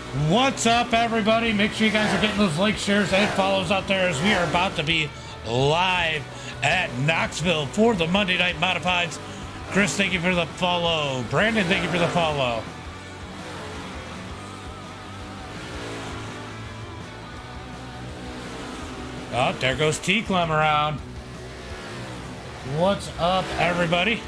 What's up, everybody? Make sure you guys are getting those likes, shares, and follows out there as we are about to be live at Knoxville for the Monday Night Modifieds. Chris, thank you for the follow. Brandon, thank you for the follow. Oh, there goes T-Clem around. What's up, everybody?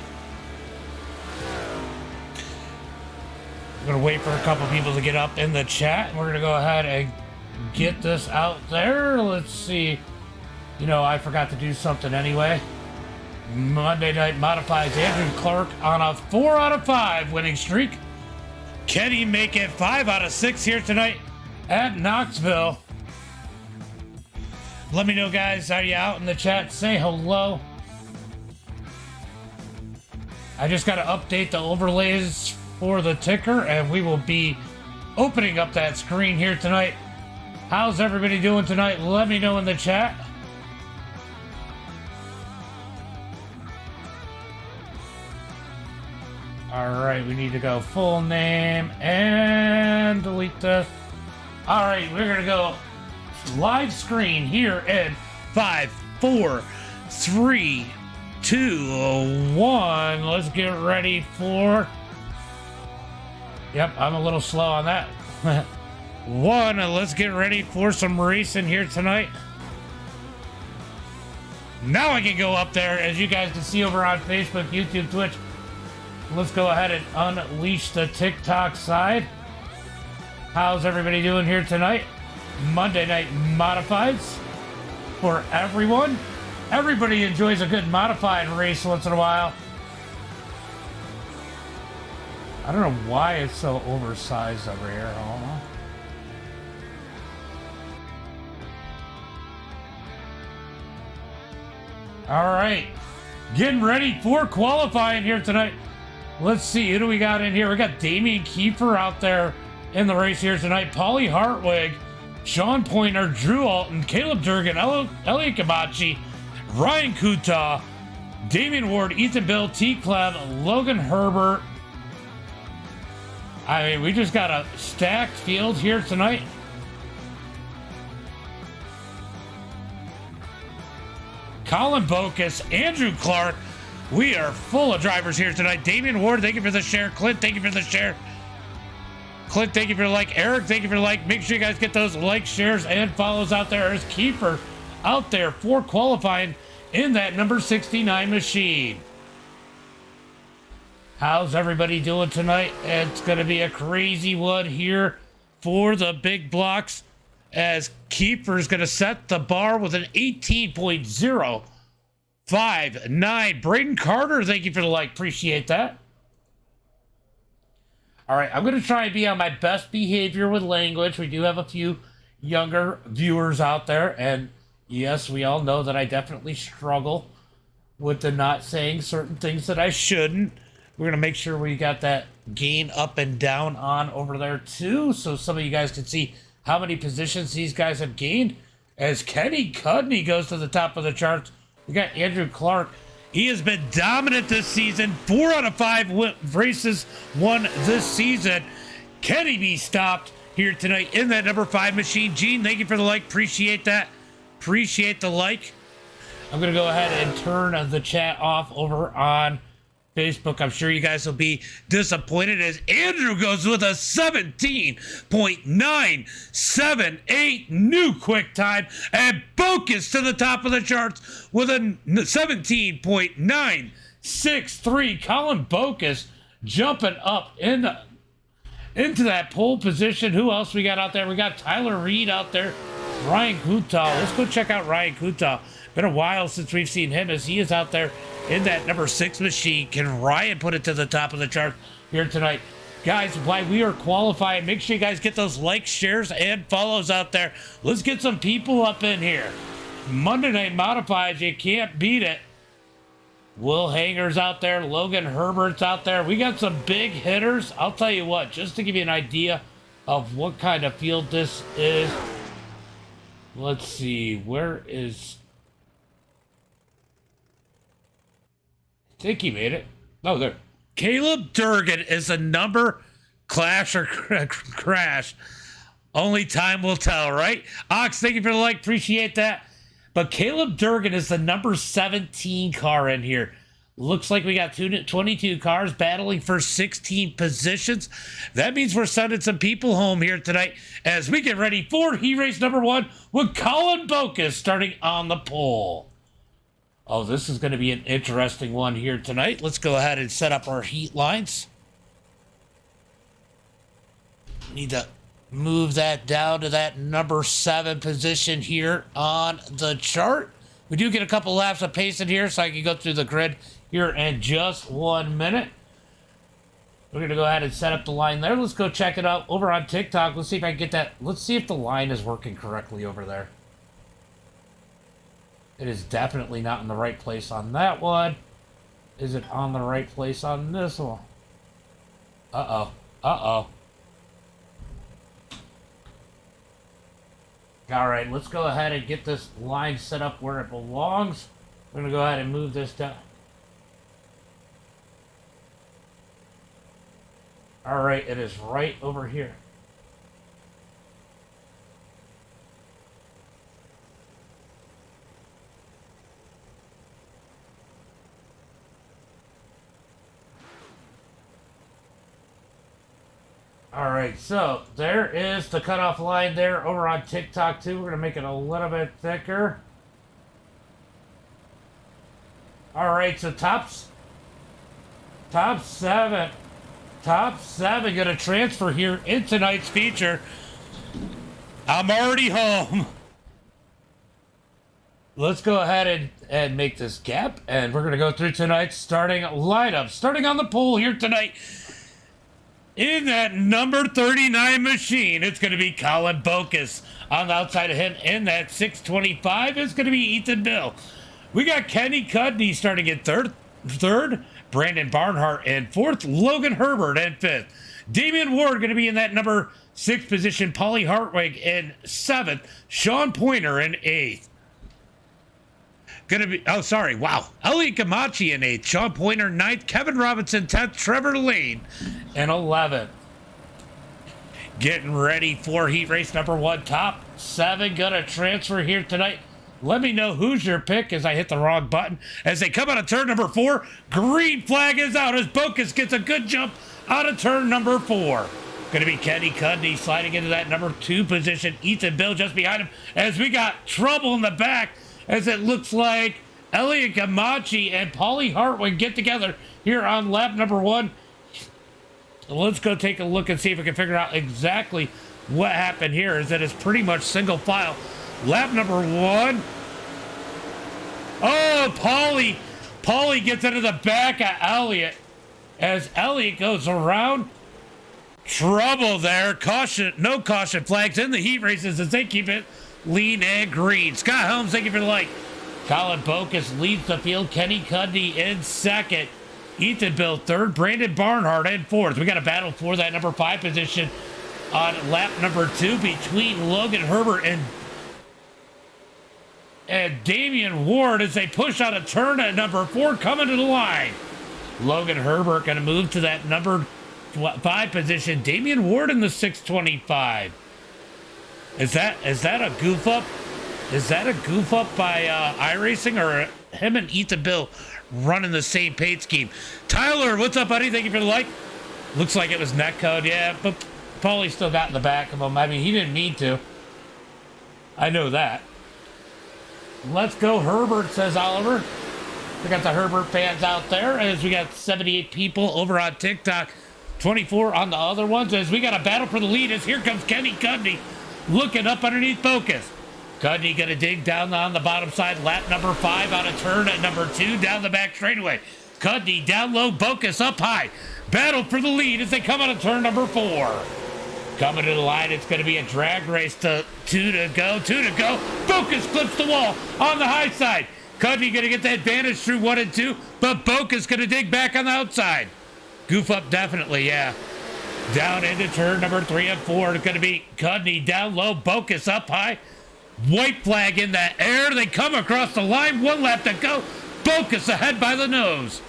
We're gonna wait for a couple people to get up in the chat, and we're gonna go ahead and get this out there. Let's see. You know, I forgot to do something anyway. Monday Night Modifieds Andrew Clark on a 4 out of 5 winning streak. Can he make it 5 out of 6 here tonight at Knoxville? Let me know, guys. Are you out in the chat? Say hello. I just got to update the overlays for the ticker, and we will be opening up that screen here tonight. How's everybody doing tonight? Let me know in the chat. All right, we need to go full name and delete this. All right, we're gonna go live screen here in 5, 4, 3, 2, 1. Let's get ready for... Yep, I'm a little slow on that. 1, let's get ready for some racing here tonight. Now I can go up there, as you guys can see over on Facebook, YouTube, Twitch. Let's go ahead and unleash the TikTok side. How's everybody doing here tonight? Monday Night Modifieds for everyone. Everybody enjoys a good modified race once in a while. I don't know why it's so oversized over here. Hold on. All right, getting ready for qualifying here tonight. Let's see, who do we got in here? We got Damian Kiefer out there in the race here tonight. Paulie Hartwig, Sean Pointer, Drew Alton, Caleb Durgan, Elliot Kabachi, Ryan Kuta, Damian Ward, Ethan Bill, T-Clem, Logan Herbert. I mean, we just got a stacked field here tonight. Colin Bocus, Andrew Clark. We are full of drivers here tonight. Damian Ward, thank you for the share. Clint, thank you for the share. Clint, thank you for the like. Eric, thank you for the like. Make sure you guys get those likes, shares, and follows out there. There's Kiefer out there for qualifying in that number 69 machine. How's everybody doing tonight? It's going to be a crazy one here for the big blocks, as Kiefer's going to set the bar with an 18.059. Braden Carter, thank you for the like. Appreciate that. All right, I'm going to try and be on my best behavior with language. We do have a few younger viewers out there, and yes, we all know that I definitely struggle with the not saying certain things that I shouldn't. We're going to make sure we got that gain up and down on over there too, so some of you guys can see how many positions these guys have gained. As Kenny Cudney goes to the top of the charts, we got Andrew Clark. He has been dominant this season. 4 out of 5 races won this season. Can he be stopped here tonight in that number 5 machine? Gene, thank you for the like. Appreciate that. Appreciate the like. I'm going to go ahead and turn the chat off over on Facebook. I'm sure you guys will be disappointed as Andrew goes with a 17.978 new quick time, and Bocus to the top of the charts with a 17.963. Colin Bocus jumping up into that pole position. Who else we got out there? We got Tyler Reed out there. Ryan Kuta. Let's go check out Ryan Kuta. Been a while since we've seen him, as he is out there in that number 6 machine. Can Ryan put it to the top of the chart here tonight? Guys, while we are qualifying, make sure you guys get those likes, shares, and follows out there. Let's get some people up in here. Monday Night Modifieds, you can't beat it. Will Hanger's out there. Logan Herbert's out there. We got some big hitters. I'll tell you what, just to give you an idea of what kind of field this is. Let's see, where is... I think he made it. Oh, there. Caleb Durgan is a number clash or crash Only time will tell, right? Ox, thank you for the like. Appreciate that. But Caleb Durgan is the number 17 car in here. Looks like we got 22 cars battling for 16 positions. That means we're sending some people home here tonight as we get ready for heat race number 1 with Colin Bocus starting on the pole. Oh, this is going to be an interesting one here tonight. Let's go ahead and set up our heat lines. Need to move that down to that number 7 position here on the chart. We do get a couple laps of pace in here, so I can go through the grid here in just 1 minute. We're going to go ahead and set up the line there. Let's go check it out over on TikTok. Let's see if I can get that. Let's see if the line is working correctly over there. It is definitely not in the right place on that one. Is it on the right place on this one? Uh-oh. Uh-oh. All right, let's go ahead and get this line set up where it belongs. We're going to go ahead and move this down. All right, it is right over here. All right, so there is the cutoff line there over on TikTok too. We're going to make it a little bit thicker. All right, so top 7 going to transfer here in tonight's feature. I'm already home. Let's go ahead and make this gap, and we're going to go through tonight's starting lineup. Starting on the pole here tonight, in that number 39 machine, it's going to be Colin Bocus. On the outside of him, in that 625, it's going to be Ethan Bill. We got Kenny Cudney starting in third, Brandon Barnhart in 4th, Logan Herbert in 5th. Damian Ward going to be in that number 6 position, Paulie Hartwig in 7th, Sean Pointer in 8th. Gonna be, oh, sorry, wow. Elliot Gamachi in 8th, Sean Pointer 9th, Kevin Robinson 10th, Trevor Lane in 11th. Getting ready for heat race number 1. Top 7 gonna transfer here tonight. Let me know who's your pick as I hit the wrong button. As they come out of turn number 4, green flag is out as Bocus gets a good jump out of turn number 4. Going to be Kenny Cudney sliding into that number 2 position. Ethan Bill just behind him as we got trouble in the back as it looks like Elliot Gamachi and Paulie Hartwig get together here on lap number 1. Let's go take a look and see if we can figure out exactly what happened here. Is that it's pretty much single file. Lap number 1. Oh, Paulie gets into the back of Elliot as Elliot goes around. Trouble there. Caution, no caution flags in the heat races as they keep it lean and green. Scott Helms, thank you for the like. Colin Bocus leads the field. Kenny Cudney in 2nd. Ethan Bill 3rd. Brandon Barnhart in 4th. We got a battle for that number 5 position on lap number 2 between Logan Herbert and Damian Ward as they push out a turn at number 4 coming to the line. Logan Herbert going to move to that number 5 position. Damian Ward in the 625. Is that a goof up? Is that a goof up by iRacing, or him and Ethan Bill running the same paint scheme? Tyler, what's up, buddy? Thank you for the like. Looks like it was netcode, yeah, but Paulie still got in the back of him. I mean, he didn't need to. I know that. Let's go Herbert, says Oliver. We got the Herbert fans out there as we got 78 people over on TikTok, 24 on the other ones as we got a battle for the lead as here comes Kenny Cudney looking up underneath Bocus. Cudney gonna dig down on the bottom side, lap number 5 on a turn at number 2 down the back straightaway. Cudney down low, Bocus up high. Battle for the lead as they come out of turn number 4. Coming to the line, it's going to be a drag race to 2 to go. Bocus clips the wall on the high side. Cudney going to get the advantage through 1 and 2, but Bocus going to dig back on the outside. Goof up definitely, yeah. Down into turn number 3 and 4. It's going to be Cudney down low, Bocus up high. White flag in the air. They come across the line. 1 lap to go. Bocus ahead by the nose.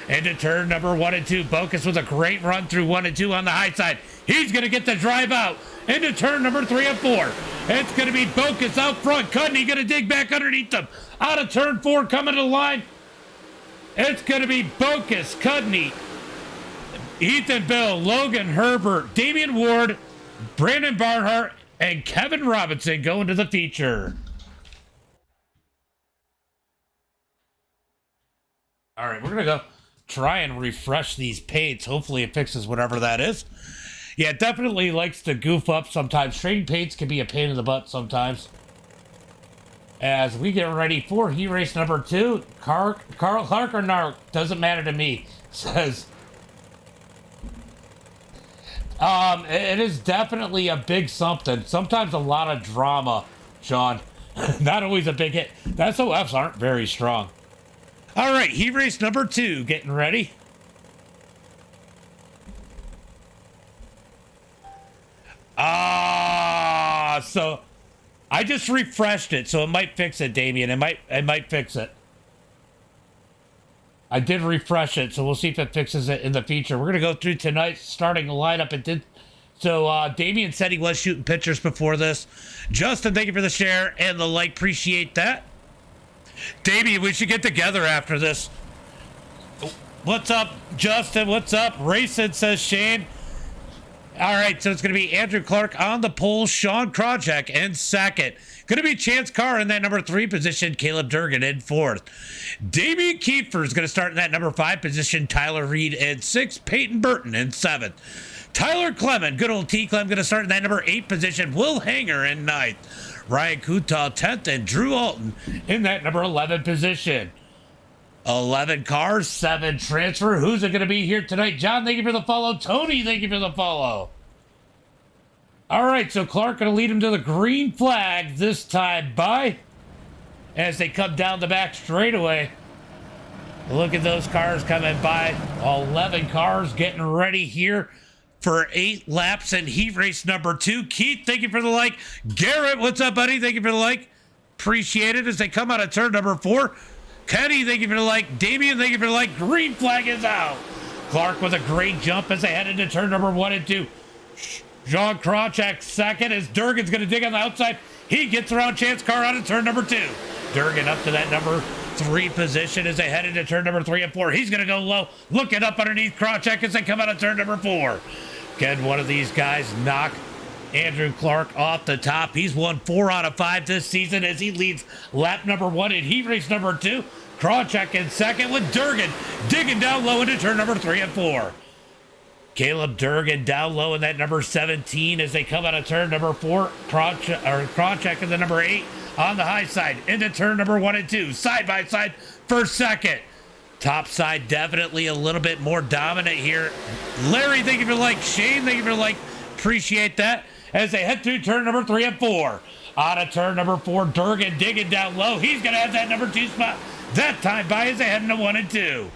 into turn number 1 and 2. Bocus with a great run through 1 and 2 on the high side. He's going to get the drive out into turn number 3 and 4. It's going to be Bocus out front. Cudney going to dig back underneath them. Out of turn 4, coming to the line. It's going to be Bocus, Cudney, Ethan Bill, Logan Herbert, Damian Ward, Brandon Barnhart, and Kevin Robinson going to the feature. All right, we're going to go try and refresh these paints. Hopefully it fixes whatever that is. Yeah, it definitely likes to goof up sometimes. Trading paints can be a pain in the butt sometimes. As we get ready for heat race number 2, Carl Clark or Nark, doesn't matter to me, says. It is definitely a big something. Sometimes a lot of drama, Sean. Not always a big hit. The SOFs aren't very strong. All right, heat race number 2, getting ready. So I just refreshed it, so it might fix it, Damien. It might fix it. I did refresh it, so we'll see if it fixes it in the feature. We're gonna go through tonight's starting lineup. It did. So Damien said he was shooting pictures before this. Justin, thank you for the share and the like. Appreciate that. Damien, we should get together after this. What's up, Justin? What's up? Racing, says Shane. All right, so it's going to be Andrew Clark on the pole, Sean Krawcheck in second. Going to be Chance Carr in that number 3 position, Caleb Durgan in 4th. Damian Kiefer is going to start in that number 5 position, Tyler Reed in 6th, Peyton Burton in 7th. Tyler Clement, good old T. Clem, going to start in that number 8 position, Will Hanger in 9th. Ryan Kutal 10th, and Drew Alton in that number 11 position. 11 cars, 7 transfer. Who's it going to be here tonight? John, thank you for the follow. Tony, thank you for the follow. All right, so Clark going to lead him to the green flag this time by as they come down the back straightaway. Look at those cars coming by. 11 cars getting ready here for 8 laps in heat race number 2. Keith, thank you for the like. Garrett, what's up, buddy? Thank you for the like. Appreciate it as they come out of turn number 4. Kenny, thank you for the like. Damien, thank you for the like. Green flag is out. Clark with a great jump as they head into turn number 1 and 2. Sean Krawcheck second as Durgan's going to dig on the outside. He gets around Chance Carr out of turn number 2. Durgan up to that number 3 position as they head into turn number 3 and 4. He's going to go low, looking up underneath Krawcheck as they come out of turn number 4. Can one of these guys knock Andrew Clark off the top? He's won 4 out of 5 this season as he leads lap number 1 in heat race number 2. Krawcheck in second with Durgan digging down low into turn number 3 and 4. Caleb Durgan down low in that number 17 as they come out of turn number 4. Krawcheck in the number 8 on the high side into turn number 1 and 2. Side by side for second. Top side definitely a little bit more dominant here. Larry, thank you for the like. Shane, thank you for the like. Appreciate that. As they head through turn number 3 and 4. Out of turn number 4, Durgan digging down low. He's going to have that number 2 spot that time by as they head into 1 and 2.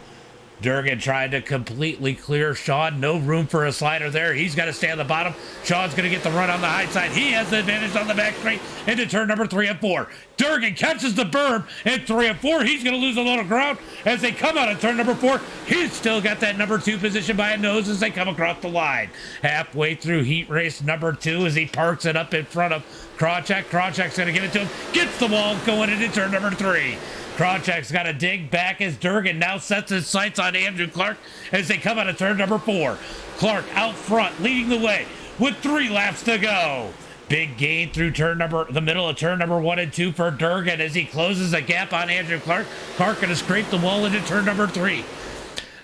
Durgan trying to completely clear Sean. No room for a slider there. He's got to stay on the bottom. Sean's going to get the run on the high side. He has the advantage on the back straight into turn number 3 and 4. Durgan catches the berm in 3 and 4. He's going to lose a lot of ground as they come out of turn number 4. He's still got that number 2 position by a nose as they come across the line. Halfway through heat race number 2 as he parks it up in front of Krawcheck. Krawcheck's going to give it to him. Gets the wall going into turn number 3. Krawcheck's got to dig back as Durgan now sets his sights on Andrew Clark as they come out of turn number 4. Clark out front, leading the way with 3 laps to go. Big gain through the middle of turn number 1 and 2 for Durgan as he closes a gap on Andrew Clark. Clark going to scrape the wall into turn number 3.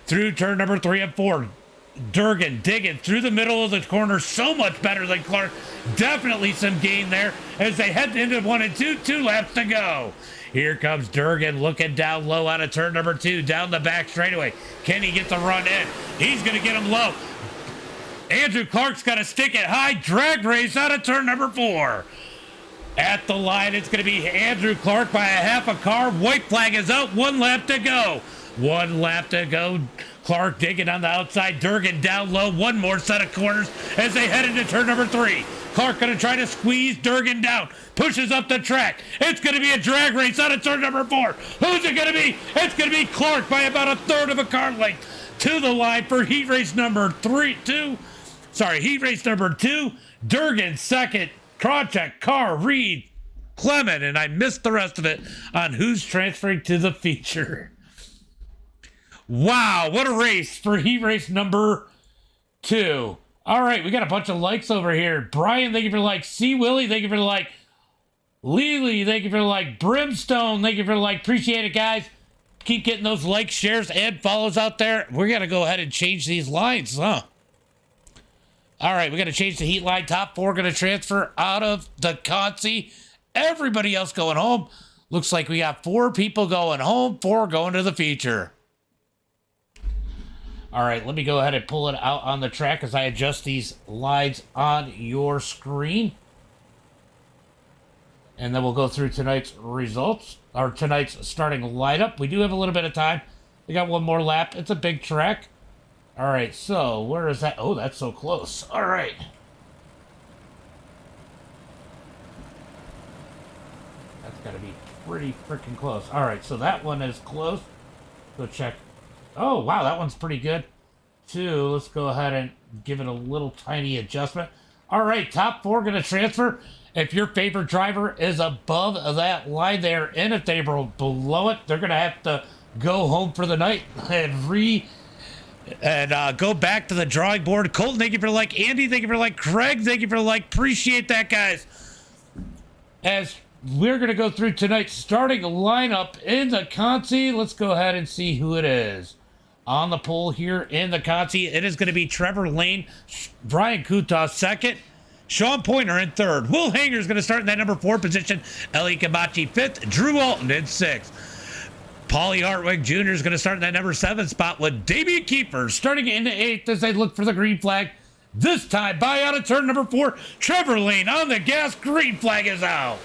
Through turn number 3 and 4. Durgan digging through the middle of the corner, so much better than Clark. Definitely some gain there as they head into 1 and 2. 2 laps to go. Here comes Durgan looking down low out of turn number 2, down the back straightaway. Can he get the run in? He's going to get him low. Andrew Clark's got to stick it high. Drag race out of turn number 4. At the line, it's going to be Andrew Clark by a half a car. White flag is out. 1 lap to go. 1 lap to go. Clark digging on the outside. Durgan down low. 1 more set of corners as they head into turn number 3. Clark going to try to squeeze Durgan down. Pushes up the track. It's going to be a drag race out of turn number 4. Who's it going to be? It's going to be Clark by about a third of a car length to the line for heat race number 2. Heat race number 2. Durgan second. Krawcheck, Carr, Reed, Clement, and I missed the rest of it on who's transferring to the feature. Wow, what a race for heat race number 2. All right, we got a bunch of likes over here. Brian, thank you for the like. C. Willie, thank you for the like. Lily, thank you for the like. Brimstone, thank you for the like. Appreciate it, guys. Keep getting those likes, shares, and follows out there. We're going to go ahead and change these lines, huh? All right, we got to change the heat line. Top 4 going to transfer out of the Consi. Everybody else going home. Looks like we got 4 people going home, 4 going to the feature. All right, let me go ahead and pull it out on the track as I adjust these lines on your screen. And then we'll go through tonight's results, or tonight's starting lineup. We do have a little bit of time. We got one more lap. It's a big track. All right, so where is that? Oh, that's so close. All right. That's got to be pretty freaking close. All right, so that one is close. Go check. Oh, wow, that one's pretty good, too. Let's go ahead and give it a little tiny adjustment. All right, top 4 going to transfer. If your favorite driver is above that line there, and if they were below it, they're going to have to go home for the night and go back to the drawing board. Colton, thank you for the like. Andy, thank you for the like. Craig, thank you for the like. Appreciate that, guys. As we're going to go through tonight's starting lineup in the Consi, let's go ahead and see who it is. On the pole here in the Consi, it is going to be Trevor Lane, Brian Kuta second, Sean Pointer in third. Will Hanger is going to start in that number 4 position. Ellie Kamachi 5th. Drew Alton in 6th. Paulie Hartwig Jr. is going to start in that number 7 spot with Damian Kiefer starting in the 8th as they look for the green flag. This time, by out of turn number 4, Trevor Lane on the gas. Green flag is out.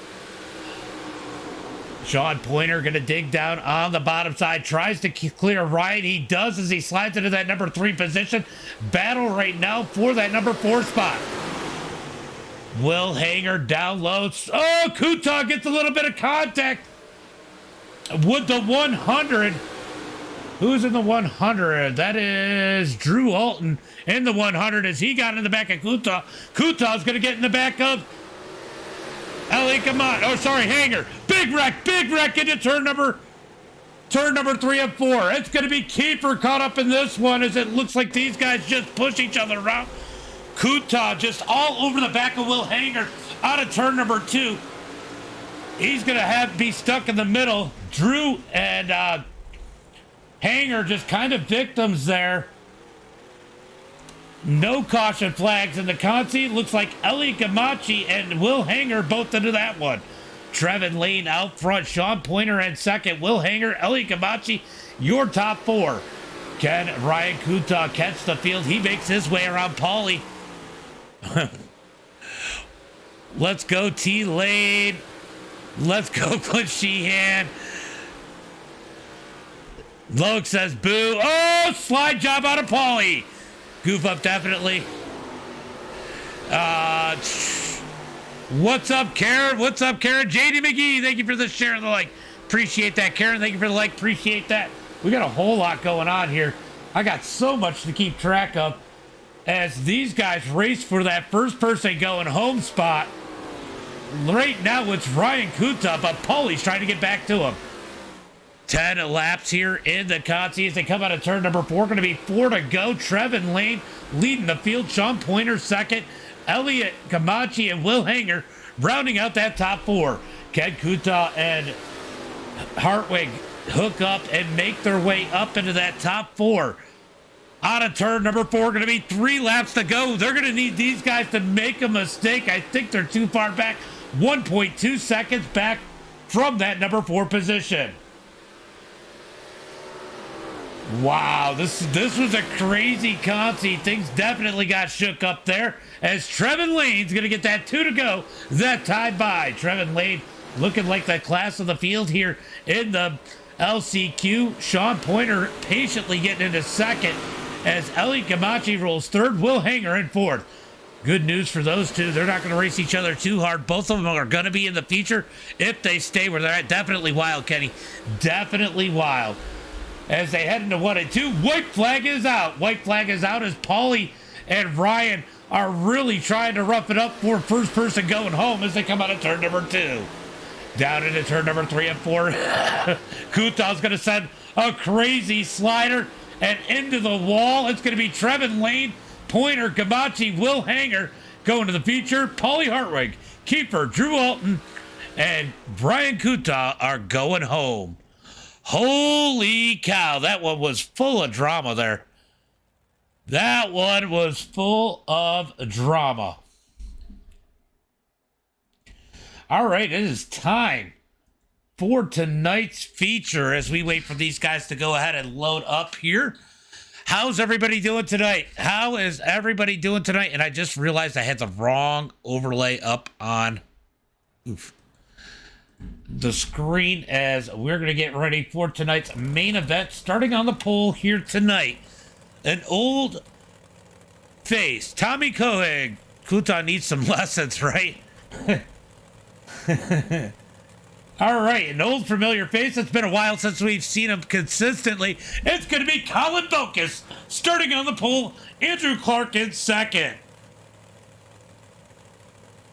Sean Pointer going to dig down on the bottom side, tries to clear Ryan. He does as he slides into that number 3 position. Battle right now for that number 4 spot. Will Hanger down low. Oh, Kuta gets a little bit of contact with the 100. Who's in the 100? That is Drew Alton in the 100 as he got in the back of Kuta. Kuta's going to get in the back of Hanger. Big wreck into turn number 3 and 4. It's going to be Kiefer caught up in this one as it looks like these guys just push each other around. Kuta just all over the back of Will Hanger out of turn number 2. He's going to be stuck in the middle. Drew and Hanger just kind of victims there. No caution flags in the Consi. Looks like Ellie Gamachi and Will Hanger both into that one. Trevin Lane out front. Sean Pointer in second. Will Hanger, Ellie Gamachi, your top 4. Can Ryan Kuta catch the field? He makes his way around Paulie. Let's go T-Lane. Let's go Clint Sheehan. Logue says boo. Oh, slide job out of Paulie. Goof up definitely. What's up, Karen? What's up, Karen? JD McGee, thank you for the share and the like. Appreciate that, Karen. Thank you for the like. Appreciate that. We got a whole lot going on here. I got so much to keep track of as these guys race for that first person going home spot. Right now it's Ryan Kuta, but Paulie's trying to get back to him. 10 laps here in the Consi as they come out of turn number 4. Going to be 4 to go. Trevin Lane leading the field. Sean Pointer second. Elliot Gamachi and Will Hanger rounding out that top 4. Ken Kuta and Hartwig hook up and make their way up into that top 4. Out of turn number 4, going to be 3 laps to go. They're going to need these guys to make a mistake. I think they're too far back. 1.2 seconds back from that number 4 position. Wow, this was a crazy Consi. Things definitely got shook up there as Trevin Lane's going to get that 2 to go. That tied by Trevin Lane looking like the class of the field here in the LCQ. Sean Pointer patiently getting into second as Ellie Gamachi rolls third. Will Hanger in fourth. Good news for those two. They're not going to race each other too hard. Both of them are going to be in the feature if they stay where they're at. Definitely wild, Kenny. Definitely wild. As they head into 1 and 2, white flag is out. White flag is out as Paulie and Ryan are really trying to rough it up for first person going home as they come out of turn number 2. Down into turn number 3 and 4. Kuta's going to send a crazy slider and into the wall. It's going to be Trevin Lane, Pointer, Gamachi, Will Hanger going to the feature. Paulie Hartwig, Kiefer, Drew Alton, and Brian Kuta are going home. Holy cow, that one was full of drama there. That one was full of drama. All right, it is time for tonight's feature as we wait for these guys to go ahead and load up here. How's everybody doing tonight? How is everybody doing tonight? And I just realized I had the wrong overlay up on the screen as we're going to get ready for tonight's main event. Starting on the pole here tonight, an old face, Tommy Cohig. Kuta needs some lessons, right? All right, an old familiar face. It's been a while since we've seen him consistently. It's going to be Colin Bokus starting on the pole. Andrew Clark in second.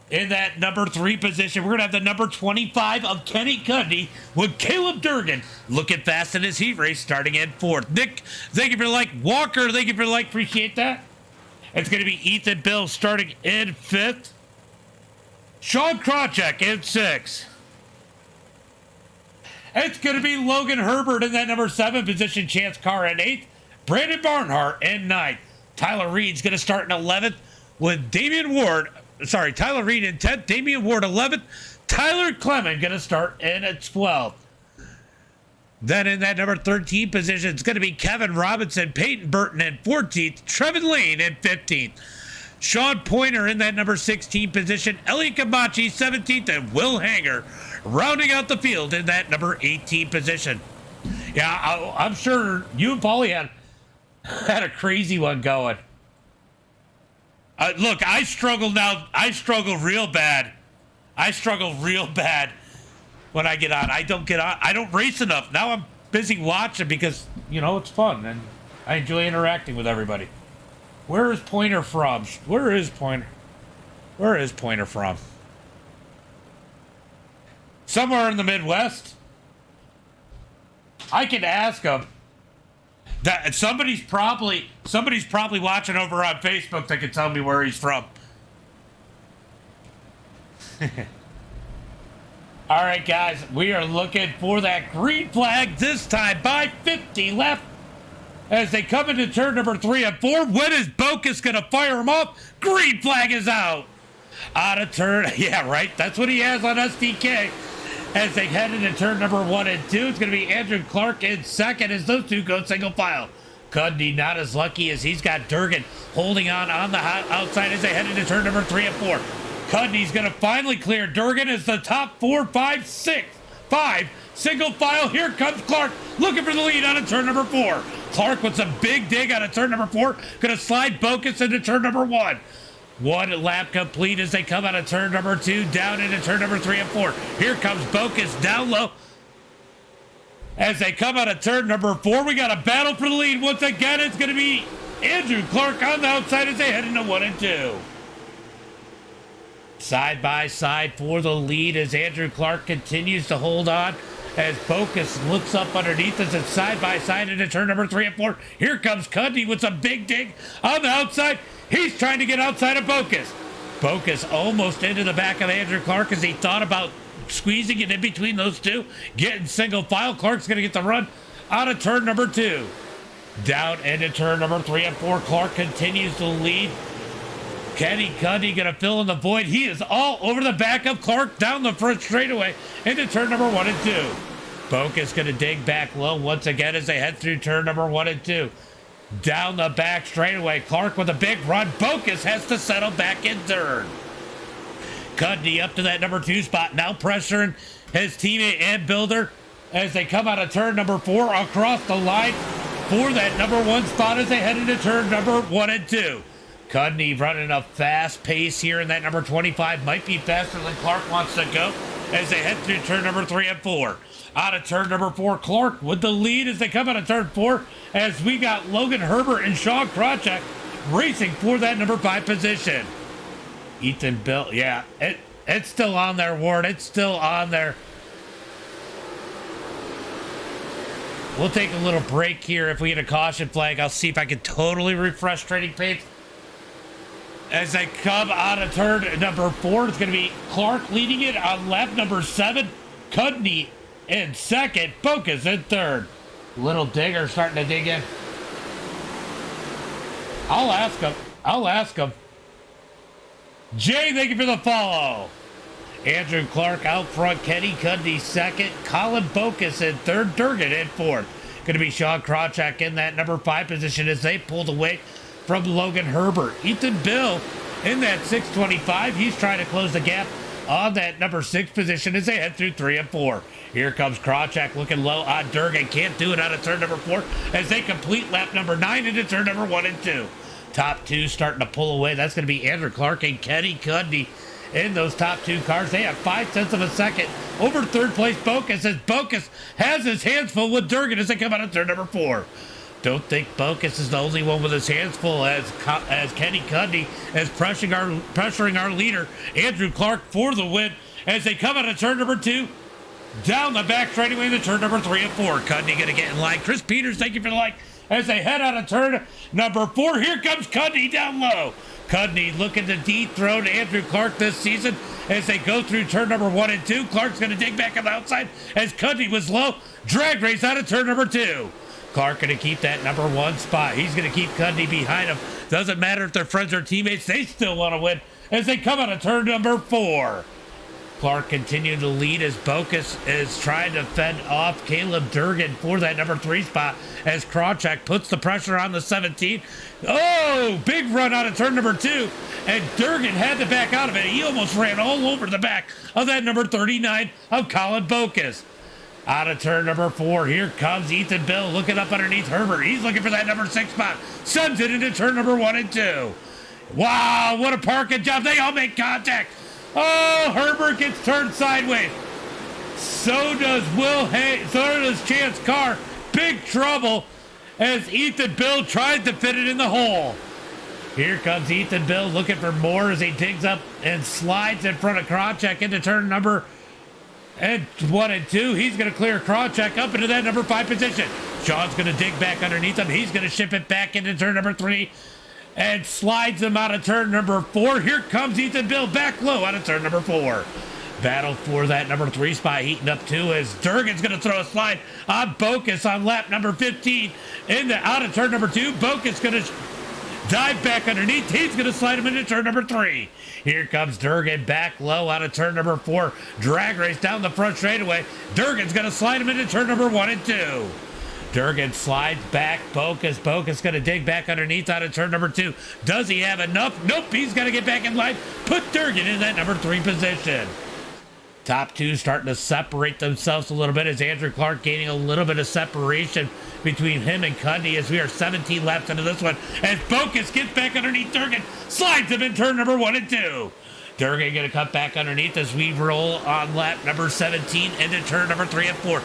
In that number 3 position, we're going to have the number 25 of Kenny Cundy with Caleb Durgan looking fast in his heat race starting in 4th. Nick, thank you for the like. Walker, thank you for the like. Appreciate that. It's going to be Ethan Bill starting in 5th. Sean Krawcheck in 6th. It's going to be Logan Herbert in that number 7 position. Chance Carr in 8th. Brandon Barnhart in 9th. Tyler Reed's going to start in 11th with Damian Ward. Sorry, Tyler Reed in 10th. Damian Ward 11th. Tyler Clement going to start in at 12th. Then in that number 13 position, it's going to be Kevin Robinson, Peyton Burton in 14th. Trevin Lane in 15th. Sean Pointer in that number 16 position. Elliot Kamachi 17th. And Will Hanger rounding out the field in that number 18 position. Yeah, I'm sure you and Paulie had a crazy one going. Look, I struggle now. I struggle real bad. I struggle real bad when I get on. I don't get on. I don't race enough. Now I'm busy watching because, you know, it's fun and I enjoy interacting with everybody. Where is Pointer from? Where is Pointer? Where is Pointer from? Somewhere in the Midwest. I can ask him. That somebody's probably watching over on Facebook that can tell me where he's from. All right, guys, we are looking for that green flag this time by 50 left as they come into turn number 3 and 4. When is Bokus going to fire him off? Green flag is out. Out of turn. Yeah, right. That's what he has on SDK. As they head into turn number 1 and 2, it's going to be Andrew Clark in second as those two go single file. Cuddy not as lucky as he's got Durgan holding on the outside as they head into turn number 3 and 4. Cuddy's going to finally clear Durgan as the top 4, 5, 6, 5 single file. Here comes Clark looking for the lead out of turn number 4. Clark with some big dig out of turn number 4. Going to slide Bokus into turn number 1. 1 lap complete as they come out of turn number 2, down into turn number 3 and 4. Here comes Bokus down low. As they come out of turn number 4, we got a battle for the lead. Once again, it's going to be Andrew Clark on the outside as they head into 1 and 2. Side by side for the lead as Andrew Clark continues to hold on. As Bokus looks up underneath us and side by side into turn number 3 and 4. Here comes Cundy with some big dig on the outside. He's trying to get outside of Bokus. Bokus almost into the back of Andrew Clark as he thought about squeezing it in between those two. Getting single file. Clark's going to get the run out of turn number 2. Down into turn number 3 and 4. Clark continues to lead. Kenny Cundy going to fill in the void. He is all over the back of Clark down the front straightaway into turn number 1 and 2. Bokus going to dig back low once again as they head through turn number 1 and 2. Down the back straightaway. Clark with a big run. Bokus has to settle back in third. Cundy up to that number 2 spot. Now pressuring his teammate and builder as they come out of turn number 4 across the line for that number 1 spot as they head into turn number 1 and 2. Cudney running a fast pace here in that number 25. Might be faster than Clark wants to go as they head through turn number 3 and 4. Out of turn number 4, Clark with the lead as they come out of turn 4, as we got Logan Herbert and Sean Krawczyk racing for that number 5 position. Ethan Bill, yeah, it's still on there, Ward. It's still on there. We'll take a little break here. If we get a caution flag, I'll see if I can totally refresh Trading Paints. As they come out of turn number 4, it's going to be Clark leading it on lap number 7. Cudney in second. Focus in third. Little Digger starting to dig in. I'll ask him. Jay, thank you for the follow. Andrew Clark out front. Kenny Cudney second. Colin Bocus in third. Durgan in fourth. Going to be Sean Krawczyk in that number 5 position as they pulled away from Logan Herbert. Ethan Bill in that 625. He's trying to close the gap on that number 6 position as they head through 3 and 4. Here comes Krawczyk looking low on Durgan. Can't do it out of turn number 4 as they complete lap number 9 into turn number 1 and 2. Top 2 starting to pull away. That's going to be Andrew Clark and Kenny Cudney in those top 2 cars. They have 5 tenths of a second over third place Bocus as Bocus has his hands full with Durgan as they come out of turn number 4. Don't think Bocus is the only one with his hands full as Kenny Cudney is pressuring our leader, Andrew Clark, for the win as they come out of turn number 2. Down the back straightaway into turn number 3 and 4. Cudney going to get in line. Chris Peters, thank you for the like. As they head out of turn number 4, here comes Cudney down low. Cudney looking to dethrone Andrew Clark this season as they go through turn number 1 and 2. Clark's going to dig back on the outside as Cudney was low. Drag race out of turn number 2. Clark going to keep that number 1 spot. He's going to keep Cudney behind him. Doesn't matter if they're friends or teammates. They still want to win as they come out of turn number 4. Clark continuing to lead as Bocus is trying to fend off Caleb Durgan for that number 3 spot as Krawczyk puts the pressure on the 17. Oh, big run out of turn number 2, and Durgan had to back out of it. He almost ran all over the back of that number 39 of Colin Bocus. Out of turn number 4, here comes Ethan Bill looking up underneath Herbert. He's looking for that number 6 spot. Sends it into turn number 1 and 2. Wow, what a parking job. They all make contact. Oh, Herbert gets turned sideways. So does so does Chance Carr. Big trouble as Ethan Bill tried to fit it in the hole. Here comes Ethan Bill looking for more as he digs up and slides in front of Krawczyk into turn number 1 and 2. He's going to clear Krawczyk up into that number 5 position. Sean's going to dig back underneath him. He's going to ship it back into turn number 3 and slides him out of turn number 4. Here comes Ethan Bill back low out of turn number 4. Battle for that number 3 spot heating up too as Durgan's going to throw a slide on Bocus on lap number 15. Out of turn number 2, Bocus going to dive back underneath. He's going to slide him into turn number 3. Here comes Durgan back low out of turn number 4. Drag race down the front straightaway. Durgan's going to slide him into turn number 1 and 2. Durgan slides back. Bocus going to dig back underneath out of turn number 2. Does he have enough? Nope. He's got to get back in line. Put Durgan in that number 3 position. Top 2 starting to separate themselves a little bit as Andrew Clark gaining a little bit of separation between him and Cudney as we are 17 laps into this one. As Bocus gets back underneath Durgan, slides him in turn number 1 and 2. Durgan going to cut back underneath as we roll on lap number 17 into turn number 3 and 4.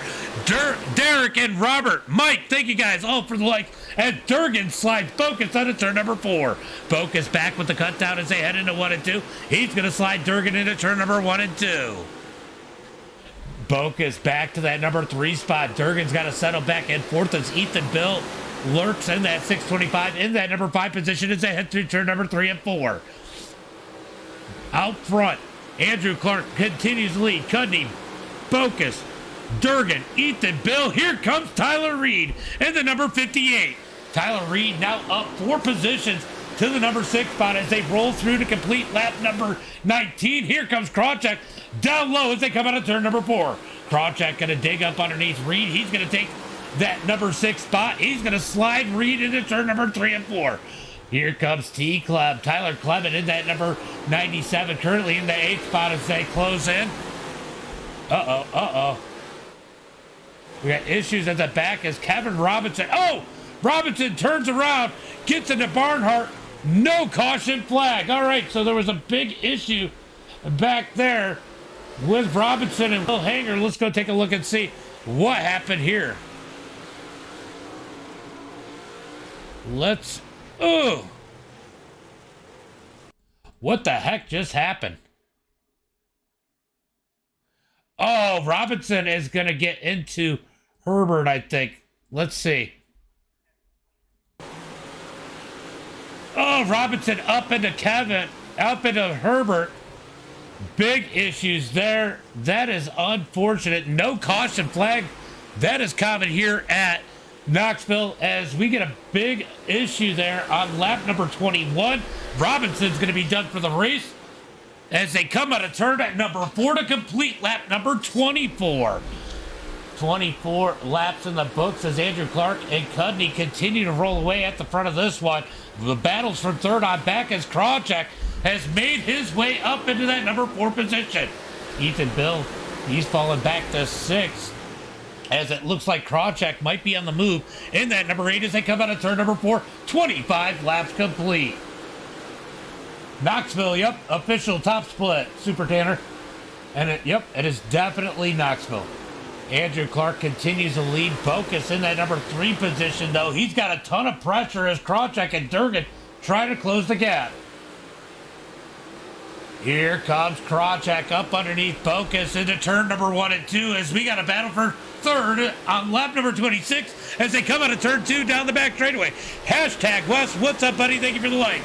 Derek and Robert, Mike, thank you guys all for the likes. As Durgan slides Bocus out of turn number 4. Bocus back with the cut down as they head into 1 and 2. He's going to slide Durgan into turn number 1 and 2. Bocus back to that number 3 spot. Durgan's got to settle back and forth as Ethan Bill lurks in that 625 in that number 5 position as they head through turn number 3 and 4. Out front, Andrew Clark continues to lead. Cudney, Bocus, Durgan, Ethan Bill. Here comes Tyler Reed in the number 58. Tyler Reed now up 4 positions to the number 6 spot as they roll through to complete lap number 19. Here comes Krawczyk down low as they come out of turn number 4. Krawczyk going to dig up underneath Reed. He's going to take that number 6 spot. He's going to slide Reed into turn number 3 and 4. Here comes T-Club. Tyler Clement in that number 97, currently in the 8th spot as they close in. We got issues at the back as Kevin Robinson. Oh! Robinson turns around, gets into Barnhart, No caution flag. All right, so there was a big issue back there with Robinson and Will Hanger. Let's go take a look and see what happened here. Oh, what the heck just happened? Oh, Robinson is going to get into Herbert, I think. Let's see. Oh, Robinson up into Kevin, up into Herbert. Big issues there. That is unfortunate. No caution flag. That is common here at Knoxville as we get a big issue there on lap number 21. Robinson's going to be done for the race as they come out of turn at number 4 to complete lap number 24. 24 laps in the books as Andrew Clark and Cudney continue to roll away at the front of this one. The battles from third on back as Krawcheck has made his way up into that number 4 position. Ethan Bill, he's fallen back to 6th as it looks like Krawcheck might be on the move in that number 8 as they come out of turn number 4. 25 laps complete. Knoxville, yep, official top split, Super Tanner. And it is definitely Knoxville. Andrew Clark continues to lead. Focus in that number 3 position, though. He's got a ton of pressure as Krawcheck and Durgan try to close the gap. Here comes Krawcheck up underneath Focus into turn number 1 and 2 as we got a battle for third on lap number 26 as they come out of turn 2 down the back straightaway. Hashtag Wes, what's up, buddy? Thank you for the like.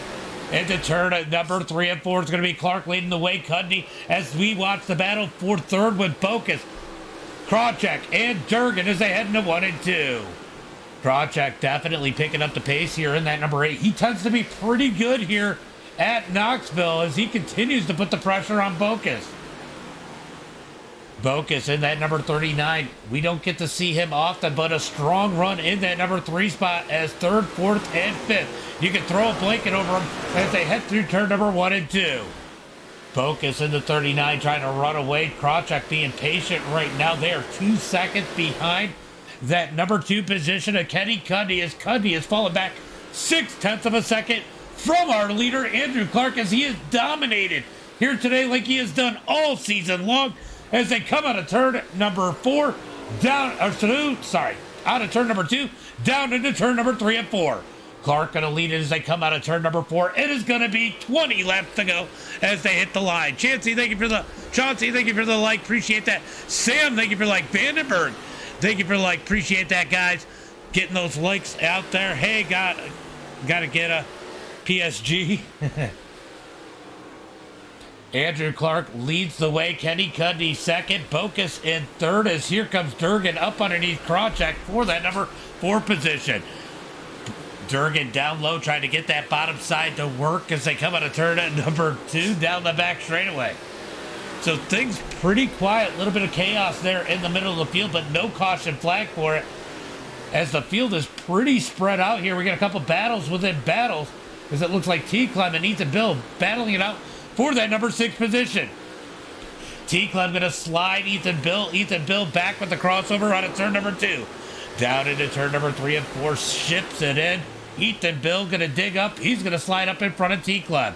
Into turn number 3 and 4 is going to be Clark leading the way. Cudney as we watch the battle for third with Focus. Krawcheck and Durgan as they head into 1 and 2. Krawcheck definitely picking up the pace here in that number 8. He tends to be pretty good here at Knoxville as he continues to put the pressure on Focus. Focus in that number 39. We don't get to see him often, but a strong run in that number 3 spot as 3rd, 4th, and 5th. You can throw a blanket over him as they head through turn number 1 and 2. Focus in the 39 trying to run away. Krawcheck being patient right now. They are 2 seconds behind that number 2 position of Kenny Cudney as Cudney has fallen back 0.6 of a second from our leader Andrew Clark as he is dominated here today like he has done all season long as they come out of turn number 4 out of turn number 2 down into turn number 3 and 4. Clark going to lead it as they come out of turn number 4. It is going to be 20 laps to go as they hit the line. Chauncey, thank you for the like. Appreciate that. Sam, thank you for the like. Vandenberg, thank you for the like. Appreciate that, guys. Getting those likes out there. Hey, got to get a PSG. Andrew Clark leads the way. Kenny Cudney second. Focus in third as here comes Durgan up underneath Krawcheck for that number 4 position. Durgan down low trying to get that bottom side to work as they come out of turn at number 2 down the back straightaway. So things pretty quiet. A little bit of chaos there in the middle of the field, but no caution flag for it as the field is pretty spread out here. We got a couple battles within battles as it looks like T-Clem and Ethan Bill battling it out for that number 6 position. T-Clem going to slide Ethan Bill back with the crossover out of turn number 2. Down into turn number 3 and 4, ships it in. Ethan Bill going to dig up. He's going to slide up in front of T-Clem.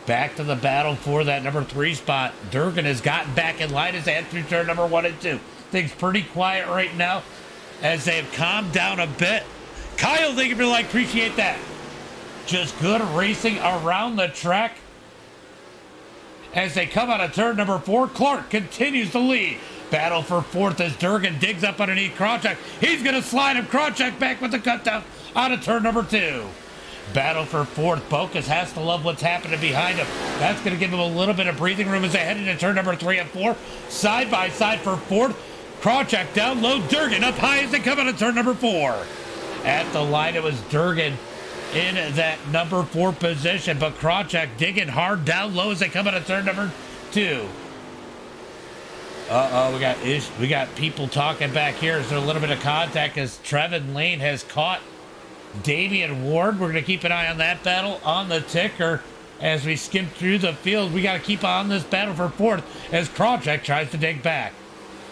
Back to the battle for that number 3 spot. Durgan has gotten back in line as they head through turn number 1 and 2. Things pretty quiet right now as they have calmed down a bit. Kyle, thank you for the like. Appreciate that. Just good racing around the track. As they come out of turn number 4, Clark continues to lead. Battle for 4th as Durgan digs up underneath Krawcheck. He's going to slide him. Krawcheck back with the cut down out of turn number 2. Battle for 4th. Focus has to love what's happening behind him. That's going to give him a little bit of breathing room as they head into turn number 3 and 4. Side by side for 4th. Krawcheck down low. Durgan up high as they come out of turn number 4. At the line, it was Durgan in that number 4 position, but Krawcheck digging hard down low as they come out of turn number 2. We got people talking back here. Is there a little bit of contact as Trevin Lane has caught Damian Ward? We're going to keep an eye on that battle on the ticker as we skim through the field. We got to keep on this battle for 4th as Krawcheck tries to dig back.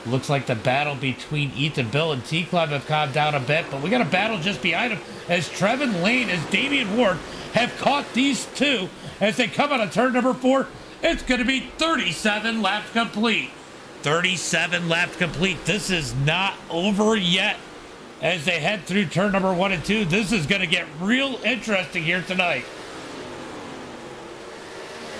Looks like the battle between Ethan Bill and T-Club have calmed down a bit, but we got a battle just behind him as Trevin Lane and Damian Ward have caught these two as they come out of turn number 4. It's going to be 37 laps complete. 37 laps complete. This is not over yet as they head through turn number 1 and 2. This is going to get real interesting here tonight.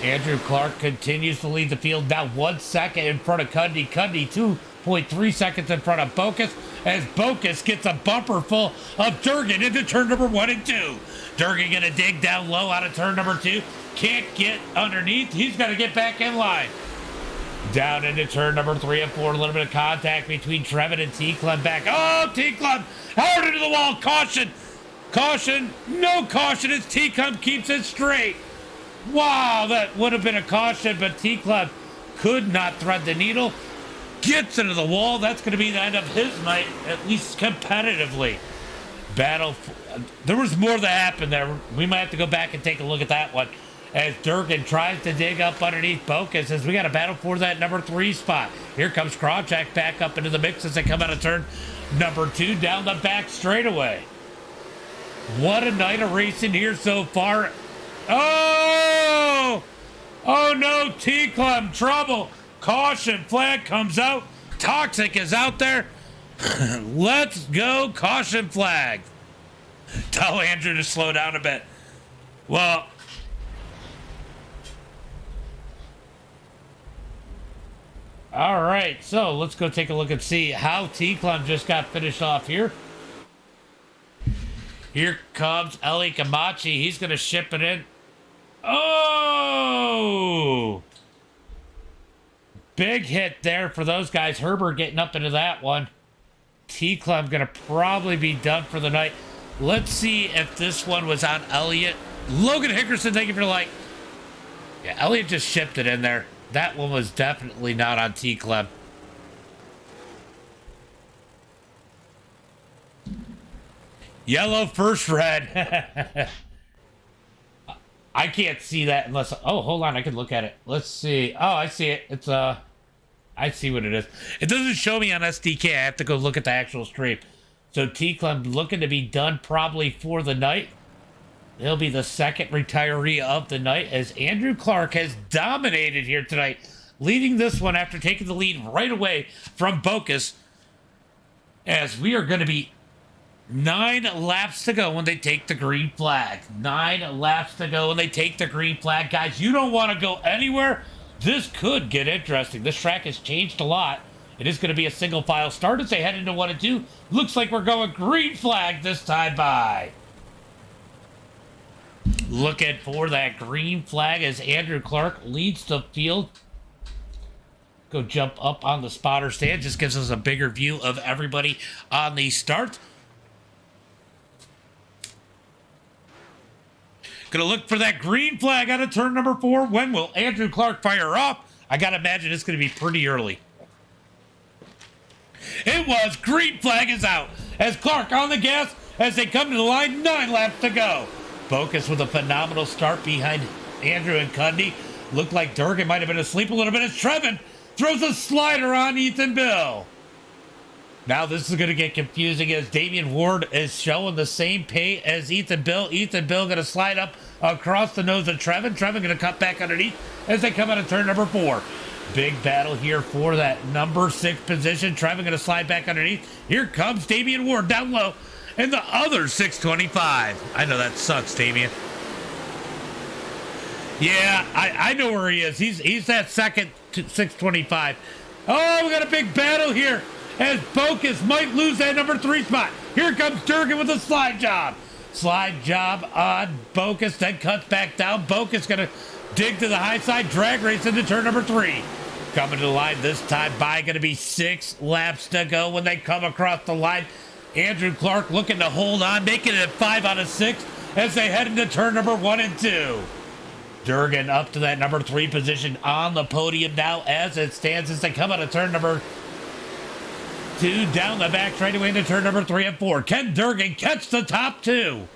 Andrew Clark continues to lead the field, now 1 second in front of Cundy. Cundy 2.3 seconds in front of Bocus as Bocus gets a bumper full of Durgan into turn number 1 and 2. Durgan gonna dig down low out of turn number 2. Can't get underneath. He's gonna get back in line. Down into turn number 3 and 4. A little bit of contact between Trevin and T-Club back. Oh, T-Club hard into the wall. Caution. Caution. No caution as T-Club keeps it straight. Wow, that would have been a caution, but T-Club could not thread the needle. Gets into the wall. That's going to be the end of his night, at least competitively. Battle. There was more that happened there. We might have to go back and take a look at that one. As Durgan tries to dig up underneath Bocus as we got a battle for that number 3 spot. Here comes Krawcheck back up into the mix as they come out of turn number 2 down the back straightaway. What a night of racing here so far. Oh! Oh no, T-Club trouble. Caution flag comes out. Toxic is out there. Let's go, caution flag. Tell Andrew to slow down a bit. Well, all right, so let's go take a look and see how T-Club just got finished off here. Here comes Eli Camachi. He's going to ship it in. Oh! Big hit there for those guys. Herbert getting up into that one. T-Club going to probably be done for the night. Let's see if this one was on Elliott. Logan Hickerson, thank you for the like. Yeah, Elliott just shipped it in there. That one was definitely not on T-Club. Yellow first red. I can't see that unless... Oh, hold on. I can look at it. Let's see. Oh, I see it. It's I see what it is. It doesn't show me on SDK. I have to go look at the actual stream. So T-Club looking to be done probably for the night. He'll be the second retiree of the night as Andrew Clark has dominated here tonight, leading this one after taking the lead right away from Bocus. As we are going to be 9 laps to go when they take the green flag. 9 laps to go when they take the green flag. Guys, you don't want to go anywhere. This could get interesting. This track has changed a lot. It is going to be a single file start as they head into 1 and 2. Looks like we're going green flag this time by. Looking for that green flag as Andrew Clark leads the field. Go jump up on the spotter stand. Just gives us a bigger view of everybody on the start. Gonna look for that green flag out of turn number 4. When will Andrew Clark fire off? I gotta imagine it's gonna be pretty early. It was. Green flag is out as Clark on the gas as they come to the line. 9 laps to go. Bocus with a phenomenal start behind Andrew and Cundy. Looked like Durgan might have been asleep a little bit as Trevin throws a slider on Ethan Bill. Now this is going to get confusing as Damian Ward is showing the same pay as Ethan Bill. Ethan Bill going to slide up across the nose of Trevin. Trevin going to cut back underneath as they come out of turn number 4. Big battle here for that number 6 position. Trevin going to slide back underneath. Here comes Damian Ward down low in the other 625. I know that sucks, Damian. Yeah, I know where he is. He's that second 625. Oh, we got a big battle here as Bocus might lose that number 3 spot. Here comes Durgan with a slide job. Slide job on Bocus, then cuts back down. Bocus going to dig to the high side, drag race into turn number 3. Coming to the line this time by, going to be 6 laps to go when they come across the line. Andrew Clark looking to hold on, making it 5 out of 6 as they head into turn number 1 and 2. Durgan up to that number 3 position on the podium now as it stands as they come out of turn number 2 down the back straightaway into turn number 3 and 4. Can Durgan catch the top 2?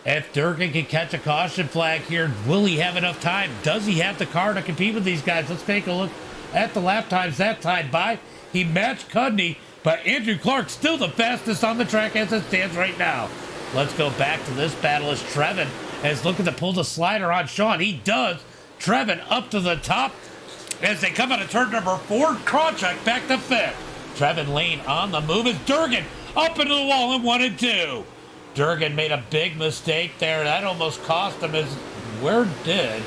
If Durgan can catch a caution flag here, will he have enough time? Does he have the car to compete with these guys? Let's take a look at the lap times that time by. He matched Cudney, but Andrew Clark still the fastest on the track as it stands right now. Let's go back to this battle as Trevin is looking to pull the slider on Sean. He does. Trevin up to the top as they come out of turn number 4. Krawcheck back to 5th. Trevin Lane on the move as Durgan up into the wall in 1 and 2. Durgan made a big mistake there. That almost cost him his... Where did...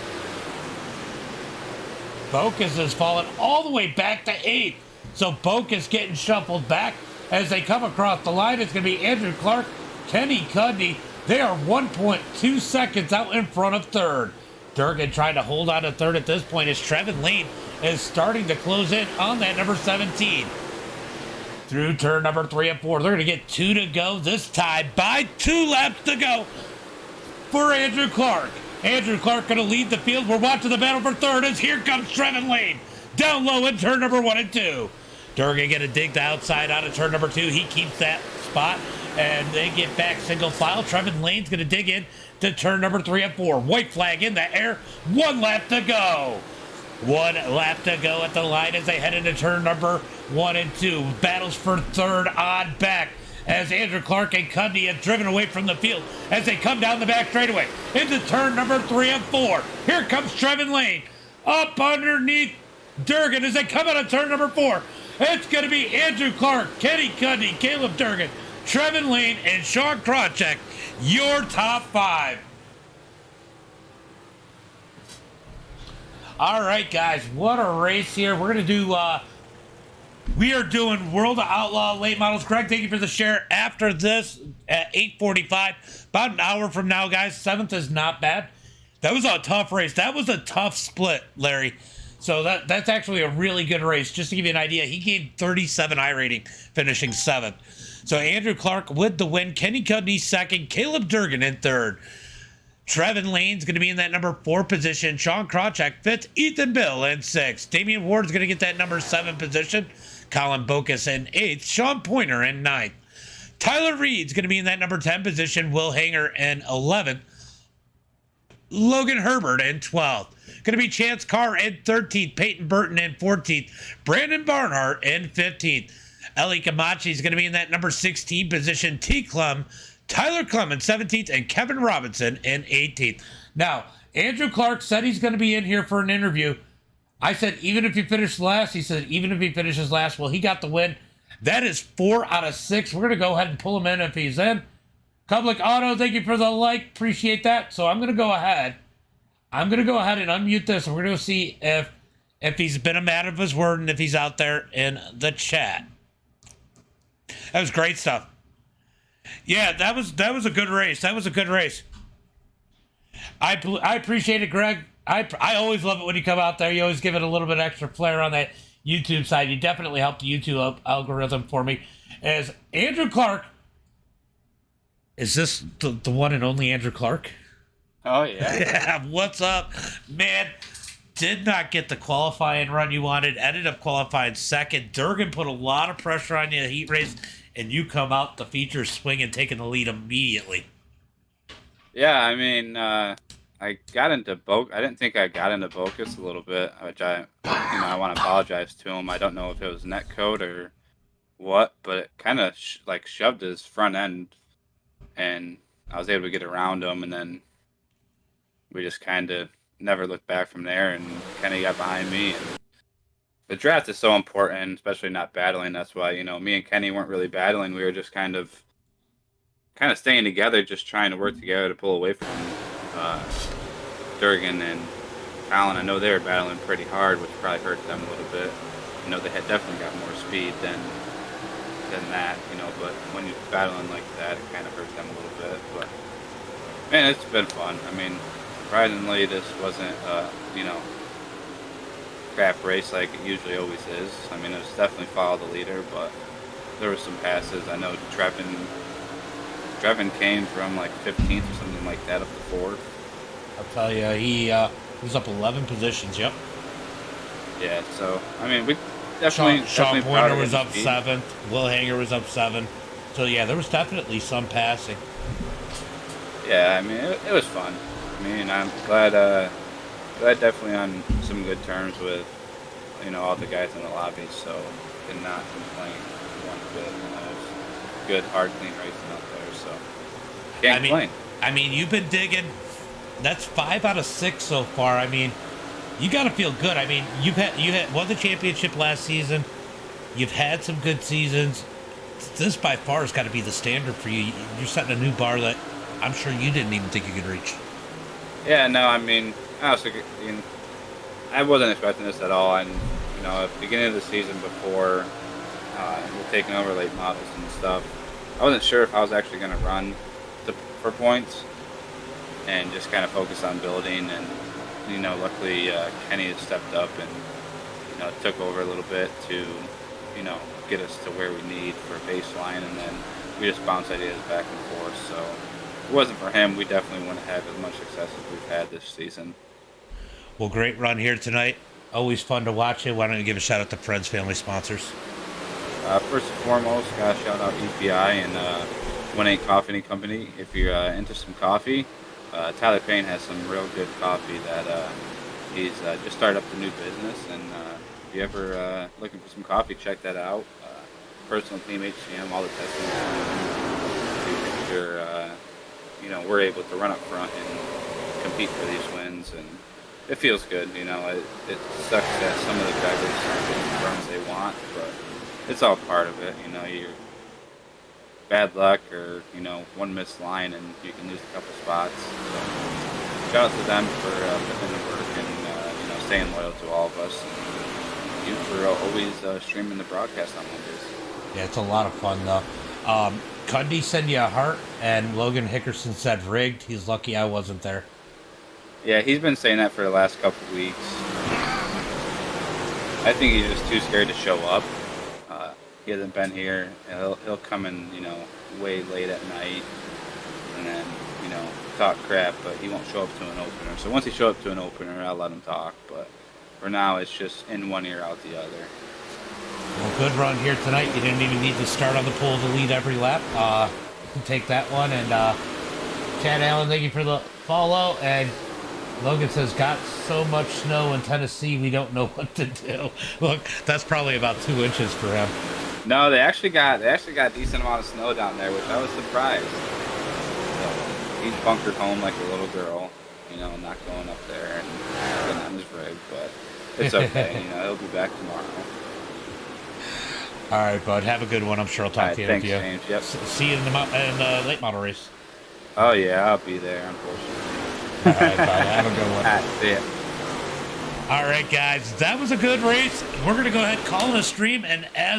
Bocus has fallen all the way back to 8th. So Bocus getting shuffled back as they come across the line. It's going to be Andrew Clark, Kenny Cudney. They are 1.2 seconds out in front of 3rd. Durgan trying to hold on to 3rd at this point as Trevin Lane is starting to close in on that number 17. Through turn number 3 and 4. They're going to get 2 to go this time by 2 laps to go for Andrew Clark. Andrew Clark going to lead the field. We're watching the battle for 3rd as here comes Trevin Lane. Down low in turn number 1 and 2. Durgan going to dig the outside out of turn number 2. He keeps that spot and they get back single file. Trevin Lane's going to dig in to turn number 3 and 4. White flag in the air. 1 lap to go. 1 lap to go at the line as they head into turn number 1 and 2. Battles for 3rd on back as Andrew Clark and Cudney have driven away from the field as they come down the back straightaway into turn number 3 and 4. Here comes Trevin Lane up underneath Durgan as they come out of turn number 4. It's going to be Andrew Clark, Kenny Cudney, Caleb Durgan, Trevin Lane, and Sean Krawcheck, your top 5. All right, guys, what a race here. We're going to do, we are doing World of Outlaw late models. Greg, thank you for the share. After this, at 8:45, about an hour from now, guys, 7th is not bad. That was a tough race. That was a tough split, Larry. So that's actually a really good race. Just to give you an idea, he gave 37 iRating, finishing 7th. So Andrew Clark with the win. Kenny Cudney 2nd. Caleb Durgan in 3rd. Trevin Lane's going to be in that number 4 position. Sean Krawcheck 5th. Ethan Bill in 6th. Damian Ward's going to get that number 7 position. Colin Bocus in 8th. Sean Pointer in 9th. Tyler Reed's going to be in that number 10 position. Will Hanger in 11th. Logan Herbert in 12th. Going to be Chance Carr in 13th. Peyton Burton in 14th. Brandon Barnhart in 15th. Ellie Camachi is going to be in that number 16 position. T. Clem, Tyler Clem in 17th, and Kevin Robinson in 18th. Now, Andrew Clark said he's going to be in here for an interview. I said, even if he finishes last, he said, even if he finishes last, well, he got the win. That is 4 out of 6. We're going to go ahead and pull him in if he's in. Public Auto, thank you for the like. Appreciate that. So I'm going to go ahead. I'm going to go ahead and unmute this, and we're going to see if he's been a man of his word and if he's out there in the chat. That was great stuff. Yeah, that was a good race. That was a good race. I appreciate it, Greg. I always love it when you come out there. You always give it a little bit extra flair on that YouTube side. You definitely helped the YouTube algorithm for me. As Andrew Clark, is this the one and only Andrew Clark? Oh, yeah. Yeah, what's up, man? Did not get the qualifying run you wanted. Ended up qualifying 2nd. Durgan put a lot of pressure on you in the heat race, and you come out the feature swing and taking the lead immediately. Yeah, I mean, I got into Bocus. I didn't think I got into Bocus a little bit, which I want to apologize to him. I don't know if it was netcode or what, but it kind of shoved his front end, and I was able to get around him, and then we just kind of never looked back from there, and Kenny got behind me. And the draft is so important, especially not battling. That's why, me and Kenny weren't really battling. We were just kind of staying together, just trying to work together to pull away from Durgan and Colin. I know they were battling pretty hard, which probably hurt them a little bit. They had definitely got more speed than that, but when you're battling like that, it kind of hurts them a little bit. But, man, it's been fun. I mean, surprisingly, this wasn't, crap race like it usually always is. I mean, it was definitely follow the leader, but there were some passes. I know Trevin came from like 15th or something like that up to 4th. I'll tell you, he was up 11 positions. Yep. Yeah. So I mean, we definitely. Sean Pointer was up 7th. Will Hanger was up 7. So yeah, there was definitely some passing. Yeah, I mean, it was fun. I mean, I'm glad definitely on some good terms with all the guys in the lobby, so did not complain one bit. It was good, hard, clean racing out there, so can't complain. I mean, you've been digging. That's 5 out of 6 so far. I mean, you got to feel good. I mean, you had won the championship last season. You've had some good seasons. This by far has got to be the standard for you. You're setting a new bar that I'm sure you didn't even think you could reach. Yeah, no, I mean, I wasn't expecting this at all. And at the beginning of the season, before we're taking over late models and stuff, I wasn't sure if I was actually going to run for points and just kind of focus on building. And luckily Kenny has stepped up and took over a little bit to get us to where we need for a baseline, and then we just bounce ideas back and forth. So if it wasn't for him, we definitely wouldn't have as much success as we've had this season. Well, great run here tonight. Always fun to watch it. Why don't you give a shout out to friends, family, sponsors? First and foremost, gotta shout out EPI and 1-8 Coffee and Company. If you're into some coffee, Tyler Payne has some real good coffee that he's just started up the new business. And if you ever looking for some coffee, check that out. Personal team HCM, all the testing to make sure we're able to run up front and compete for these wins. And it feels good. It sucks that some of the drivers aren't getting the runs they want, but it's all part of it. You're bad luck or one missed line and you can lose a couple spots. So shout out to them for putting in the work and staying loyal to all of us. And you for always streaming the broadcast on Mondays. Yeah, it's a lot of fun though. Cundy sent you a heart, and Logan Hickerson said rigged. He's lucky I wasn't there. Yeah, he's been saying that for the last couple of weeks. I think he's just too scared to show up. He hasn't been here. He'll come in, way late at night, and then, talk crap, but he won't show up to an opener. So once he shows up to an opener, I'll let him talk. But for now, it's just in one ear, out the other. Well, good run here tonight. You didn't even need to start on the pole to lead every lap. You can take that one. And Chad Allen, thank you for the follow. And Logan says, got so much snow in Tennessee, we don't know what to do. Look, that's probably about 2 inches for him. No, they actually got a decent amount of snow down there, which I was surprised. So he's bunkered home like a little girl, not going up there and getting on his rig, but it's okay. He'll be back tomorrow. All right, bud. Have a good one. I'm sure I'll talk to you. Thanks, James. Yep. See you in the late model race. Oh yeah, I'll be there. Unfortunately. All right, bye. Have a good one. All right, see ya. All right, guys. That was a good race. We're gonna go ahead and call it a stream, and as